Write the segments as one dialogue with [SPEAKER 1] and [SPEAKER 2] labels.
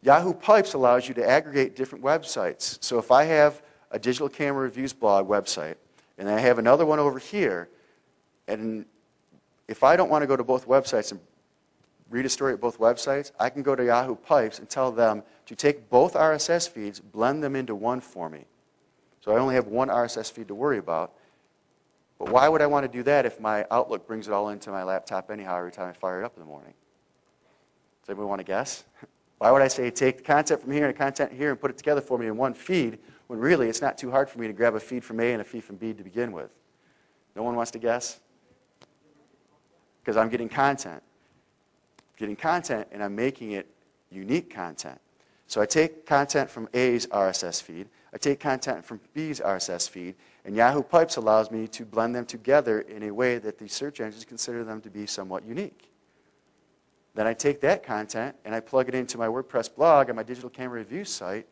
[SPEAKER 1] Yahoo Pipes allows you to aggregate different websites. So if I have a digital camera reviews blog website, and I have another one over here, and if I don't want to go to both websites and read a story at both websites, I can go to Yahoo Pipes and tell them to take both RSS feeds, blend them into one for me. So I only have one RSS feed to worry about. But why would I want to do that if my Outlook brings it all into my laptop anyhow every time I fire it up in the morning? Does anybody want to guess? Why would I say take the content from here and the content here and put it together for me in one feed when really it's not too hard for me to grab a feed from A and a feed from B to begin with? No one wants to guess? Because I'm getting content. Getting content and I'm making it unique content. So I take content from A's RSS feed, I take content from B's RSS feed, and Yahoo Pipes allows me to blend them together in a way that the search engines consider them to be somewhat unique. Then I take that content and I plug it into my WordPress blog and my digital camera review site,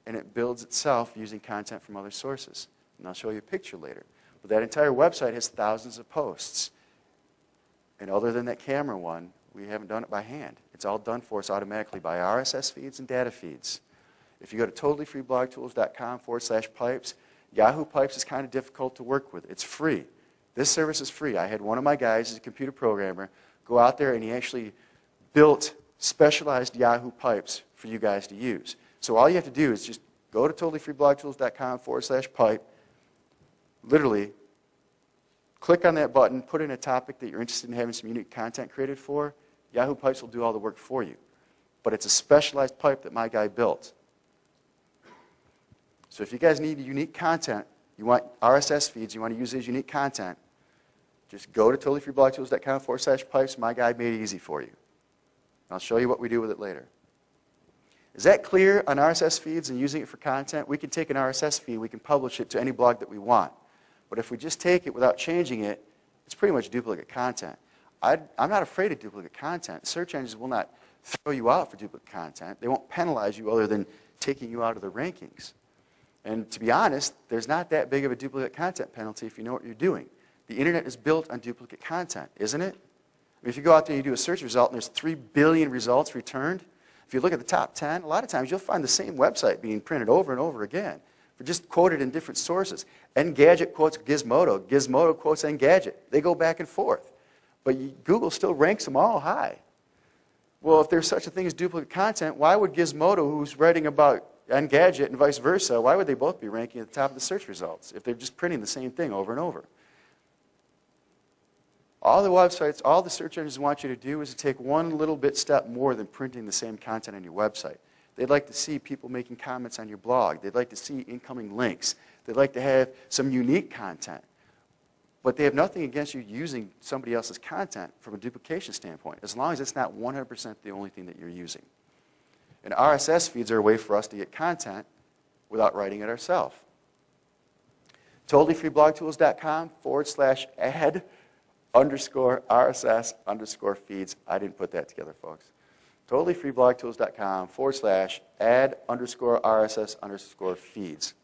[SPEAKER 1] and it builds itself using content from other sources. And I'll show you a picture later. But that entire website has thousands of posts. And other than that camera one, we haven't done it by hand. It's all done for us automatically by RSS feeds and data feeds. If you go to totallyfreeblogtools.com/pipes, Yahoo Pipes is kind of difficult to work with. It's free. This service is free. I had one of my guys, who's a computer programmer, go out there and he actually built specialized Yahoo Pipes for you guys to use. So all you have to do is just go to totallyfreeblogtools.com/pipe, literally click on that button, put in a topic that you're interested in having some unique content created for. Yahoo Pipes will do all the work for you. But it's a specialized pipe that my guy built. So if you guys need unique content, you want RSS feeds, you want to use this unique content, just go to totallyfreeblogtools.com/pipes. My guy made it easy for you. I'll show you what we do with it later. Is that clear on RSS feeds and using it for content? We can take an RSS feed, we can publish it to any blog that we want. But if we just take it without changing it, it's pretty much duplicate content. I'm not afraid of duplicate content. Search engines will not throw you out for duplicate content. They won't penalize you other than taking you out of the rankings. And to be honest, there's not that big of a duplicate content penalty if you know what you're doing. The internet is built on duplicate content, isn't it? I mean, if you go out there and you do a search result and there's 3 billion results returned, if you look at the top 10, a lot of times you'll find the same website being printed over and over again, but just quoted in different sources. Engadget quotes Gizmodo. Gizmodo quotes Engadget. They go back and forth. But Google still ranks them all high. Well, if there's such a thing as duplicate content, why would Gizmodo, who's writing about Engadget and vice versa, why would they both be ranking at the top of the search results if they're just printing the same thing over and over? All the websites, all the search engines want you to do is to take one little bit step more than printing the same content on your website. They'd like to see people making comments on your blog. They'd like to see incoming links. They'd like to have some unique content. But they have nothing against you using somebody else's content from a duplication standpoint, as long as it's not 100% the only thing that you're using. And RSS feeds are a way for us to get content without writing it ourselves. totallyfreeblogtools.com/add_RSS_feeds. I didn't put that together, folks. totallyfreeblogtools.com/add_RSS_feeds.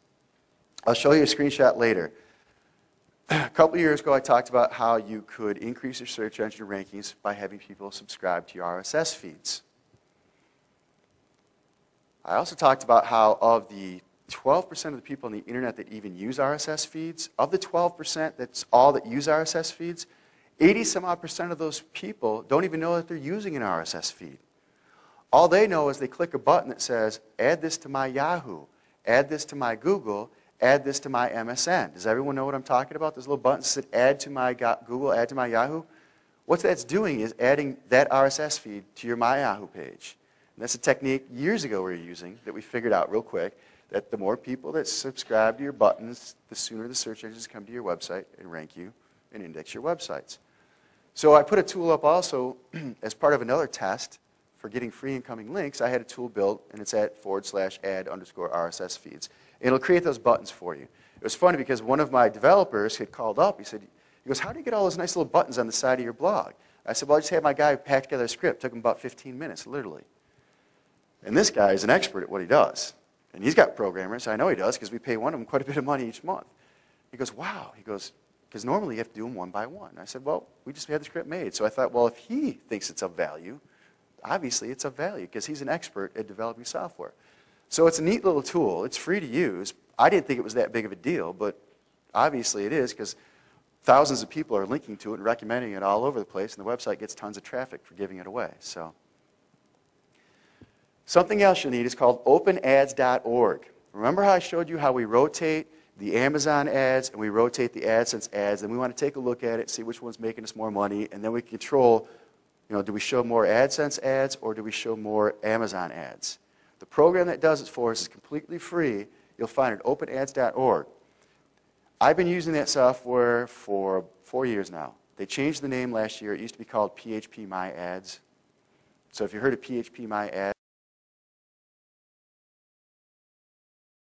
[SPEAKER 1] I'll show you a screenshot later. A couple of years ago, I talked about how you could increase your search engine rankings by having people subscribe to your RSS feeds. I also talked about how of the 12% of the people on the internet that even use RSS feeds, of the 12% that's all that use RSS feeds, 80-some-odd% of those people don't even know that they're using an RSS feed. All they know is they click a button that says, add this to my Yahoo, add this to my Google, add this to my MSN. Does everyone know what I'm talking about? Those little buttons that add to my Google, add to my Yahoo. What that's doing is adding that RSS feed to your My Yahoo page. And that's a technique years ago we were using that we figured out real quick, that the more people that subscribe to your buttons, the sooner the search engines come to your website and rank you and index your websites. So I put a tool up also as part of another test for getting free incoming links. I had a tool built, and it's at /add_RSS feeds. It'll create those buttons for you. It was funny because one of my developers had called up. He goes, how do you get all those nice little buttons on the side of your blog? I said, well, I just had my guy pack together a script. It took him about 15 minutes, literally. And this guy is an expert at what he does. And he's got programmers. I know he does because we pay one of them quite a bit of money each month. He goes, wow. He goes, because normally you have to do them one by one. I said, well, we just had the script made. So I thought, well, if he thinks it's of value, obviously it's of value because he's an expert at developing software. So it's a neat little tool. It's free to use. I didn't think it was that big of a deal, but obviously it is because thousands of people are linking to it and recommending it all over the place, and the website gets tons of traffic for giving it away. So something else you'll need is called openads.org. Remember how I showed you how we rotate the Amazon ads and we rotate the AdSense ads, and we want to take a look at it, see which one's making us more money, and then we control, do we show more AdSense ads or do we show more Amazon ads? The program that does it for us is completely free. You'll find it at openads.org. I've been using that software for 4 years now. They changed the name last year. It used to be called PHP My Ads. So if you heard of PHP My Ads,